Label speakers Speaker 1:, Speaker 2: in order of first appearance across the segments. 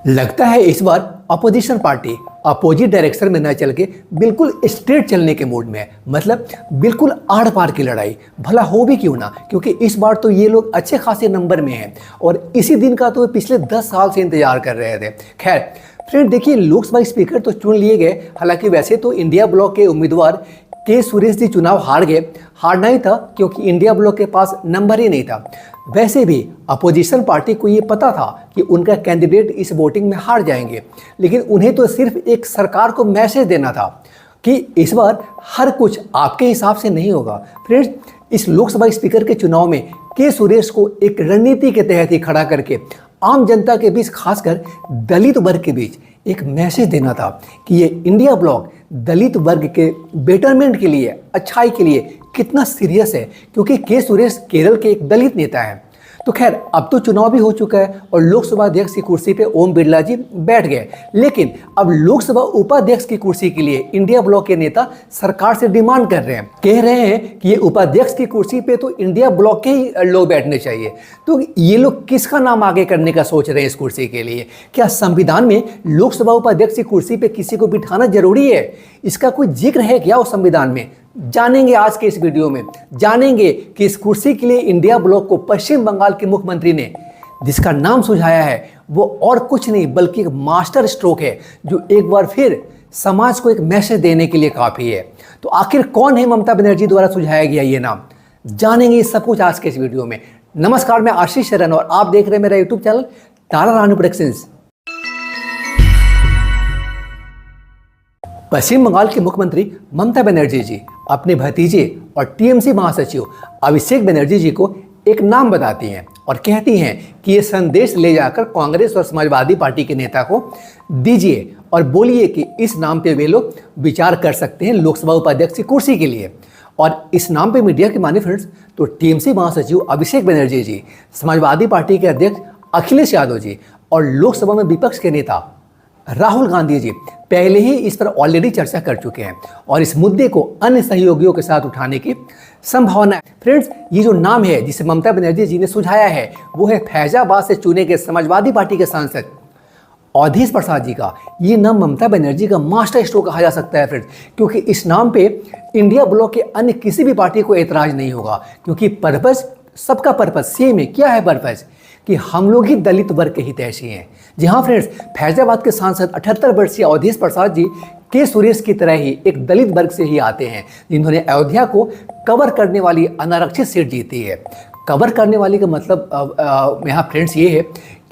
Speaker 1: लगता है इस बार अपोजिशन पार्टी अपोजिट डायरेक्शन में न चल के बिल्कुल स्ट्रेट चलने के मूड में है। मतलब बिल्कुल आड़ पार की लड़ाई, भला हो भी क्यों ना, क्योंकि इस बार तो ये लोग अच्छे खासे नंबर में हैं और इसी दिन का तो पिछले 10 साल से इंतजार कर रहे थे। खैर फ्रेंड, देखिए लोकसभा स्पीकर तो चुन लिए गए। हालांकि वैसे तो इंडिया ब्लॉक के उम्मीदवार के सुरेश जी चुनाव हार गए। हारना ही था क्योंकि इंडिया ब्लॉक के पास नंबर ही नहीं था। वैसे भी अपोजिशन पार्टी को ये पता था कि उनका कैंडिडेट इस वोटिंग में हार जाएंगे, लेकिन उन्हें तो सिर्फ एक सरकार को मैसेज देना था कि इस बार हर कुछ आपके हिसाब से नहीं होगा। फ्रेंड्स, इस लोकसभा स्पीकर के चुनाव में के सुरेश को एक रणनीति के तहत ही खड़ा करके आम जनता के बीच, खासकर दलित वर्ग के बीच एक मैसेज देना था कि ये इंडिया ब्लॉक दलित वर्ग के बेटरमेंट के लिए, अच्छाई के लिए कितना सीरियस है, क्योंकि के सुरेश केरल के एक दलित नेता हैं। तो खैर, अब तो चुनाव भी हो चुका है और लोकसभा अध्यक्ष की कुर्सी पे ओम बिरला जी बैठ गए, लेकिन अब लोकसभा उपाध्यक्ष की कुर्सी के लिए इंडिया ब्लॉक के नेता सरकार से डिमांड कर रहे हैं, कह रहे हैं कि ये उपाध्यक्ष की कुर्सी पे तो इंडिया ब्लॉक के ही लोग बैठने चाहिए। तो ये लोग किसका नाम आगे करने का सोच रहे हैं इस कुर्सी के लिए? क्या संविधान में लोकसभा उपाध्यक्ष की कुर्सी पे किसी को बिठाना जरूरी है? इसका कोई जिक्र है क्या उस संविधान में? जानेंगे आज के इस वीडियो में। जानेंगे कि इस कुर्सी के लिए इंडिया ब्लॉक को पश्चिम बंगाल के मुख्यमंत्री ने जिसका नाम सुझाया है वो और कुछ नहीं बल्कि एक मास्टर स्ट्रोक है, जो एक बार फिर समाज को एक मैसेज देने के लिए काफ़ी है। तो आखिर कौन है ममता बनर्जी द्वारा सुझाया गया ये नाम? जानेंगे ये सब कुछ आज के इस वीडियो में। नमस्कार, मैं आशीष शरण और आप देख रहे हैं मेरा यूट्यूब चैनल तारा रानी प्रोडक्शंस। पश्चिम बंगाल के मुख्यमंत्री ममता बनर्जी जी अपने भतीजे और टीएमसी महासचिव अभिषेक बनर्जी जी को एक नाम बताती हैं और कहती हैं कि ये संदेश ले जाकर कांग्रेस और समाजवादी पार्टी के नेता को दीजिए और बोलिए कि इस नाम पे वे लोग विचार कर सकते हैं लोकसभा उपाध्यक्ष की कुर्सी के लिए। और इस नाम पे मीडिया के माने फ्रेंड्स, तो टीएमसी महासचिव अभिषेक बनर्जी जी, समाजवादी पार्टी के अध्यक्ष अखिलेश यादव जी और लोकसभा में विपक्ष के नेता राहुल गांधी जी पहले ही इस पर ऑलरेडी चर्चा कर चुके हैं और इस मुद्दे को अन्य सहयोगियों के साथ उठाने की संभावना है। फ्रेंड्स, ये जो नाम है जिसे ममता बनर्जी जी ने सुझाया है वो है फैजाबाद से चुने गए समाजवादी पार्टी के सांसद अवधेश प्रसाद जी का। ये नाम ममता बनर्जी का मास्टर स्ट्रोक कहा जा सकता है फ्रेंड्स, क्योंकि इस नाम पे इंडिया ब्लॉक के अन्य किसी भी पार्टी को एतराज नहीं होगा, क्योंकि पर्पस सबका पर्पस सेम है। क्या है पर्पस? कि हम लोग ही दलित वर्ग के हितैषी हैं। जी हाँ फ्रेंड्स, फैजाबाद के सांसद 78 वर्षीय अवधेश प्रसाद जी के सुरेश की तरह ही एक दलित वर्ग से ही आते हैं, जिन्होंने अयोध्या को कवर करने वाली अनारक्षित सीट जीती है। कवर करने वाली का मतलब यहाँ फ्रेंड्स ये है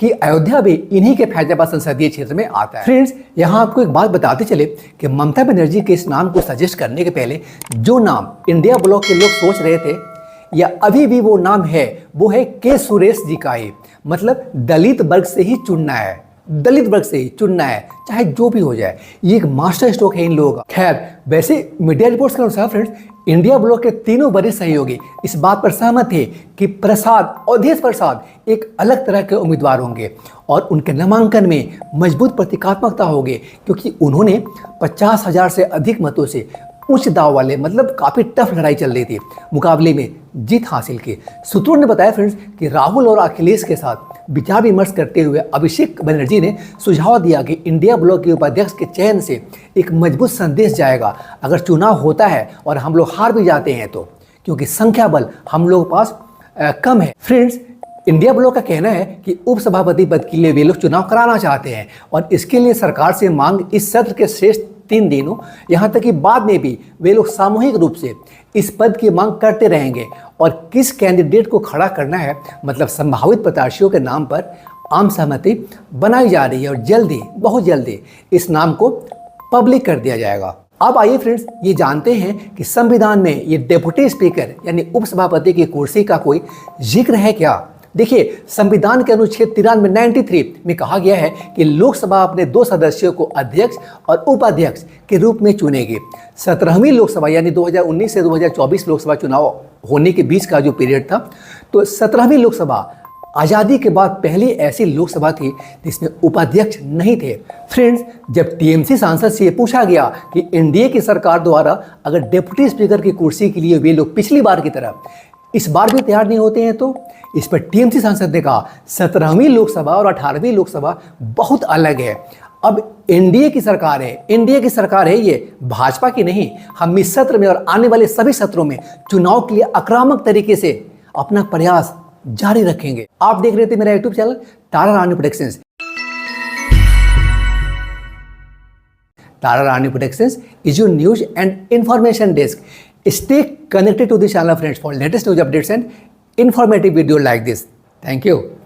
Speaker 1: कि अयोध्या भी इन्हीं के फैजाबाद संसदीय क्षेत्र में आता है। फ्रेंड्स, यहाँ आपको एक बात बताते चले कि ममता बनर्जी के इस नाम को सजेस्ट करने के पहले जो नाम इंडिया ब्लॉक के लोग सोच रहे थे या अभी भी वो नाम है, वो है के सुरेश जी का ही। मतलब दलित वर्ग से ही चुनना है, दलित वर्ग से ही चुनना है, चाहे जो भी हो जाए। ये एक मास्टर स्ट्रोक है इन लोगों का। खैर, वैसे मीडिया रिपोर्ट्स के अनुसार फ्रेंड्स, इंडिया ब्लॉक के तीनों वरिष्ठ सहयोगी इस बात पर सहमत थे कि अवधेश प्रसाद एक अलग तरह के उम्मीदवार होंगे और उनके नामांकन में मजबूत प्रतीकात्मकता होगी, क्योंकि उन्होंने 50,000 से अधिक मतों से उच्च दाव वाले, मतलब काफ़ी टफ लड़ाई चल रही थी, मुकाबले में जीत हासिल की। सूत्रों ने बताया फ्रेंड्स कि राहुल और अखिलेश के साथ विचार विमर्श करते हुए अभिषेक बनर्जी ने सुझाव दिया कि इंडिया ब्लॉक के उपाध्यक्ष के चयन से एक मजबूत संदेश जाएगा अगर चुनाव होता है और हम लोग हार भी जाते हैं तो, क्योंकि संख्या बल हम लोगों के पास कम है। फ्रेंड्स, इंडिया ब्लॉक का कहना है कि उपसभापति पद के लिए वे लोग चुनाव कराना चाहते हैं और इसके लिए सरकार से मांग इस सत्र के शेष 3 दिनों, यहाँ तक कि बाद में भी वे लोग सामूहिक रूप से इस पद की मांग करते रहेंगे। और किस कैंडिडेट को खड़ा करना है, मतलब संभावित प्रत्याशियों के नाम पर आम सहमति बनाई जा रही है और जल्दी, बहुत जल्दी इस नाम को पब्लिक कर दिया जाएगा। अब आइए फ्रेंड्स, ये जानते हैं कि संविधान में ये डेप्यूटी स्पीकर यानी उपसभापति की कुर्सी का कोई जिक्र है क्या? देखिए, संविधान के अनुच्छेद 93 में कहा गया है कि लोकसभा अपने 2 सदस्यों को अध्यक्ष और उपाध्यक्ष के रूप में चुनेगी। 17वीं लोकसभा यानी 2019 से 2024 लोकसभा चुनाव होने के बीच का जो पीरियड था, तो 17वीं लोकसभा आज़ादी के बाद पहली ऐसी लोकसभा थी जिसमें उपाध्यक्ष नहीं थे। फ्रेंड्स, जब टीएमसी सांसद से ये पूछा गया कि एनडीए की सरकार द्वारा अगर डिप्टी स्पीकर की कुर्सी के लिए वे लोग पिछली बार की तरह इस बार भी तैयार नहीं होते हैं तो इस पर टीएमसी सांसद ने कहा 17वीं लोकसभा और 18वीं लोकसभा बहुत अलग है। अब एनडीए की सरकार है ये, भाजपा की नहीं। हम इस सत्र में और आने वाले सभी सत्रों में चुनाव के लिए आक्रामक तरीके से अपना प्रयास जारी रखेंगे। आप देख रहे थे मेरा YouTube channel Tara Rani productions. Tara Rani Productions is your news and information desk. Stay connected to this channel, friends, for latest news updates and informative video like this. Thank you.